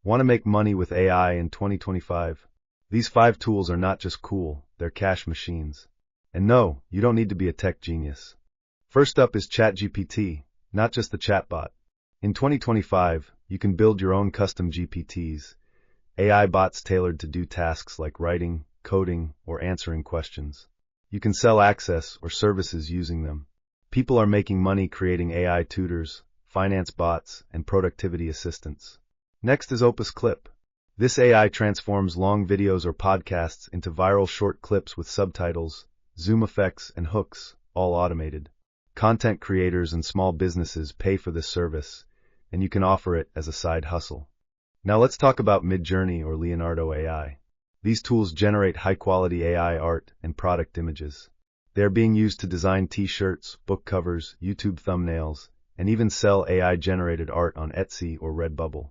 Want to make money with AI in 2025? These 5 tools are not just cool, they're cash machines. And no, you don't need to be a tech genius. First up is ChatGPT, not just the chatbot. In 2025, you can build your own custom GPTs, AI bots tailored to do tasks like writing, coding, or answering questions. You can sell access or services using them. People are making money creating AI tutors, finance bots, and productivity assistants. Next is OpusClip. This AI transforms long videos or podcasts into viral short clips with subtitles, zoom effects, and hooks, all automated. Content creators and small businesses pay for this service, and you can offer it as a side hustle. Now let's talk about Midjourney or Leonardo AI. These tools generate high-quality AI art and product images. They are being used to design t-shirts, book covers, YouTube thumbnails, and even sell AI-generated art on Etsy or Redbubble.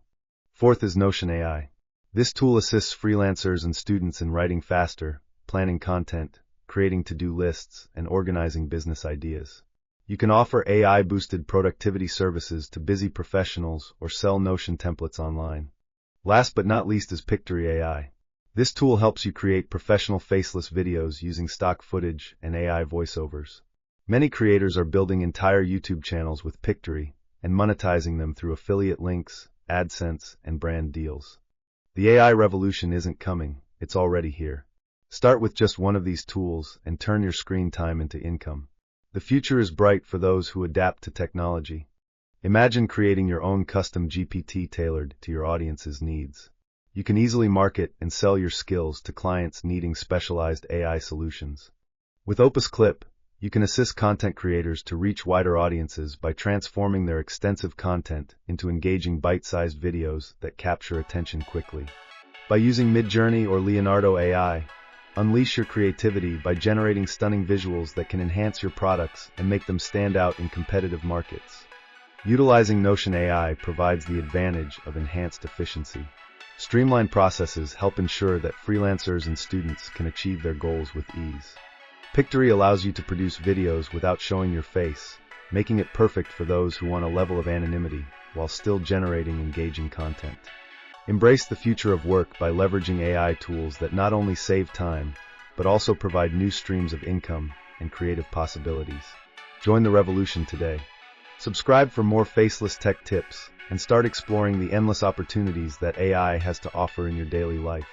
Fourth is Notion AI. This tool assists freelancers and students in writing faster, planning content, creating to-do lists, and organizing business ideas. You can offer AI-boosted productivity services to busy professionals or sell Notion templates online. Last but not least is Pictory AI. This tool helps you create professional faceless videos using stock footage and AI voiceovers. Many creators are building entire YouTube channels with Pictory and monetizing them through affiliate links, AdSense, and brand deals. The AI revolution isn't coming, it's already here. Start with just one of these tools and turn your screen time into income. The future is bright for those who adapt to technology. Imagine creating your own custom GPT tailored to your audience's needs. You can easily market and sell your skills to clients needing specialized AI solutions. With OpusClip, you can assist content creators to reach wider audiences by transforming their extensive content into engaging bite-sized videos that capture attention quickly. By using Midjourney or Leonardo AI, unleash your creativity by generating stunning visuals that can enhance your products and make them stand out in competitive markets. Utilizing Notion AI provides the advantage of enhanced efficiency. Streamlined processes help ensure that freelancers and students can achieve their goals with ease. Pictory allows you to produce videos without showing your face, making it perfect for those who want a level of anonymity while still generating engaging content. Embrace the future of work by leveraging AI tools that not only save time, but also provide new streams of income and creative possibilities. Join the revolution today. Subscribe for more faceless tech tips and start exploring the endless opportunities that AI has to offer in your daily life.